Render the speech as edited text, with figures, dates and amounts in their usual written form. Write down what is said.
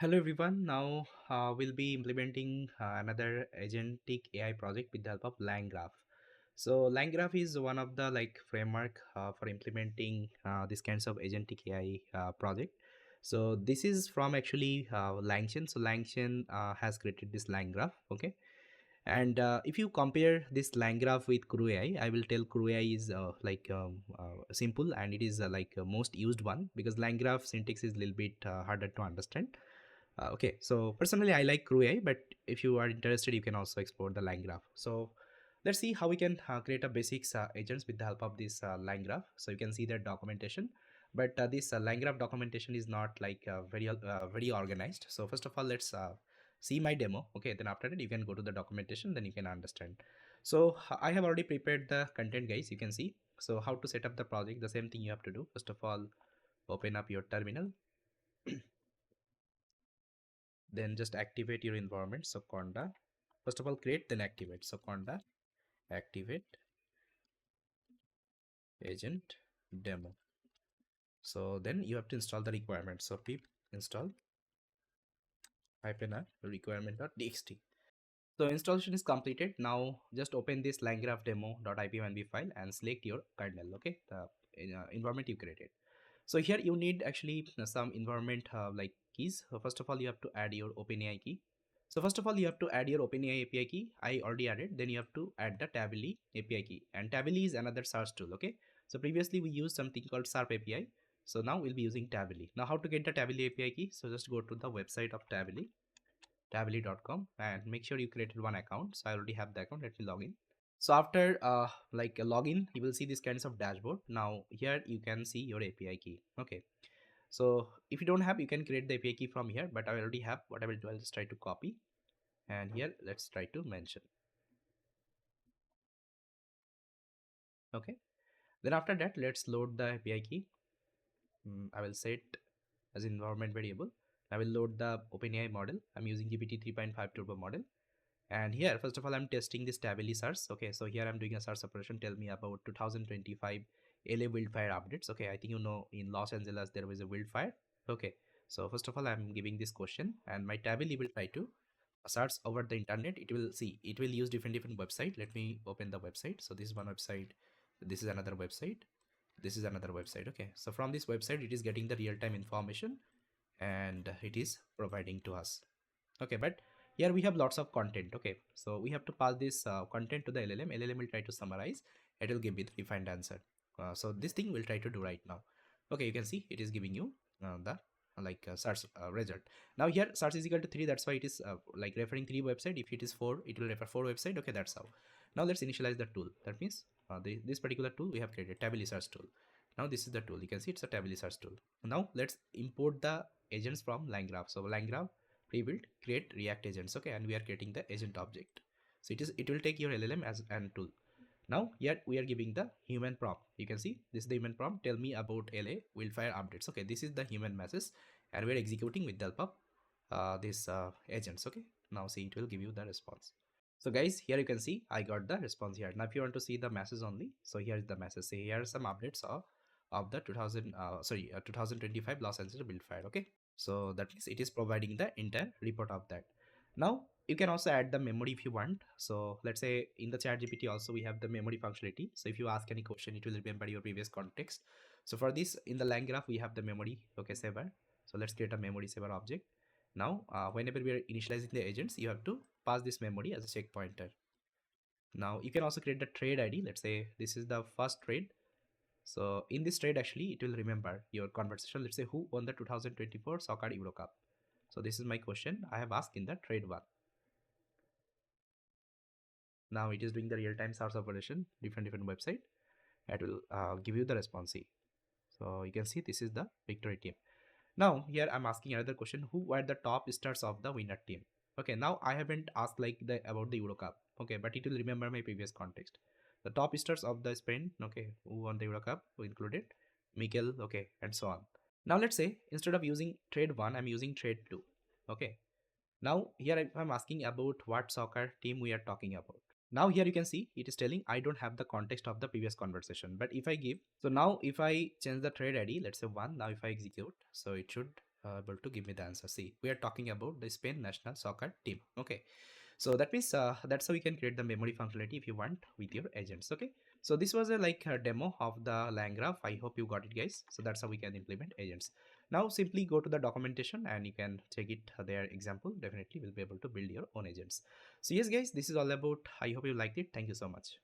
Hello everyone. Now we'll be implementing another agentic AI project with the help of LangGraph. So LangGraph is one of the framework for implementing these kinds of agentic AI project. So this is from actually LangChain. So LangChain has created this LangGraph. Okay, and if you compare this LangGraph with CrewAI, I will tell CrewAI is simple and it is most used one because LangGraph syntax is a little bit harder to understand. Okay, so personally I like CrewAI, but if you are interested, you can also explore the LangGraph. So let's see how we can create a basics agents with the help of this LangGraph. So you can see their documentation, but this LangGraph documentation is not very organized. So first of all, let's see my demo. Okay, then after that you can go to the documentation, then you can understand. So I have already prepared the content, guys. You can see. So how to set up the project? The same thing you have to do. First of all, open up your terminal. Then just activate your environment. So conda, first of all create, then activate. So conda activate agent demo. So then you have to install the requirement. So pip install -r requirement.txt. So installation is completed. Now just open this langgraph demo.ipynb file and select your kernel. Okay, the environment you created. So here you need actually some environment keys. So first of all, you have to add your OpenAI key. So first of all, you have to add your OpenAI API key. I already added. Then you have to add the Tabili API key. And Tabili is another search tool. Okay. So previously we used something called SARP API. So now we'll be using Tabili. Now how to get the Tabili API key? So just go to the website of Tabili, tabili.com, and make sure you created one account. So I already have the account. Let me log in. So after a login, you will see this kinds of dashboard. Now here you can see your API key. Okay. So if you don't have, you can create the API key from here, but I already have. What I will do, I'll just try to copy, and here let's try to mention. Okay. Then after that, let's load the API key. I will set as environment variable. I will load the OpenAI model. I'm using GPT 3.5 turbo model. And here, first of all, I'm testing this Tabili search. Okay, so here I'm doing a search operation. Tell me about 2025 LA wildfire updates. Okay, I think you know in Los Angeles there was a wildfire. Okay, so first of all, I'm giving this question, and my Tabili will try to search over the internet. It will see, it will use different website. Let me open the website. So this is one website, this is another website, this is another website. Okay, so from this website it is getting the real-time information and it is providing to us. Okay, but here we have lots of content. Okay, so we have to pass this content to the LLM will try to summarize, it will give me the defined answer. So this thing we'll try to do right now. Okay, you can see it is giving you the search result. Now here search is equal to 3, that's why it is referring 3 website. If it is 4, it will refer 4 website. Okay, that's how. Now let's initialize the tool. That means this particular tool we have created, Tabili search tool. Now this is the tool, you can see it's a Tabili search tool. Now let's import the agents from LangGraph. So LangGraph pre-built create react agents. Okay, and we are creating the agent object. So it will take your LLM as an tool. Now here we are giving the human prompt. You can see this is the human prompt. Tell me about LA wildfire updates. Okay, this is the human message, and we're executing with the help of this agents. Okay, now see it will give you the response. So guys, here you can see I got the response here. Now if you want to see the message only, so here is the message. Say here are some updates of the 2025 Los Angeles wildfire. Okay, so that means it is providing the entire report of that. Now you can also add the memory if you want. So let's say in the chat GPT also we have the memory functionality. So if you ask any question, it will remember your previous context. So for this, in the LangGraph we have the memory, okay, saver. So let's create a memory saver object. Now whenever we are initializing the agents, you have to pass this memory as a check pointer. Now you can also create the trade ID. Let's say this is the first trade. So in this trade, actually, it will remember your conversation. Let's say who won the 2024 soccer Euro Cup. So this is my question I have asked in the trade one. Now it is doing the real-time search operation, different website. It will give you the response. So you can see this is the victory team. Now here I'm asking another question: who were the top stars of the winner team? Okay, now I haven't asked about the Euro Cup. Okay, but it will remember my previous context. The top stars of the Spain. Okay, who won the Euro Cup? Who included Miguel. Okay, and so on. Now let's say instead of using trade 1, I'm using trade 2. Okay. Now here I'm asking about what soccer team we are talking about. Now here you can see it is telling I don't have the context of the previous conversation. But if I give, so now if I change the trade ID, let's say 1, now if I execute, so it should able to give me the answer. See, we are talking about the Spain national soccer team. Okay, so that means that's how we can create the memory functionality if you want with your agents. Okay, so this was a a demo of the LangGraph. I hope you got it, guys. So that's how we can implement agents. Now simply go to the documentation and you can check it their example. Definitely will be able to build your own agents. So yes guys, this is all about. I hope you liked it. Thank you so much.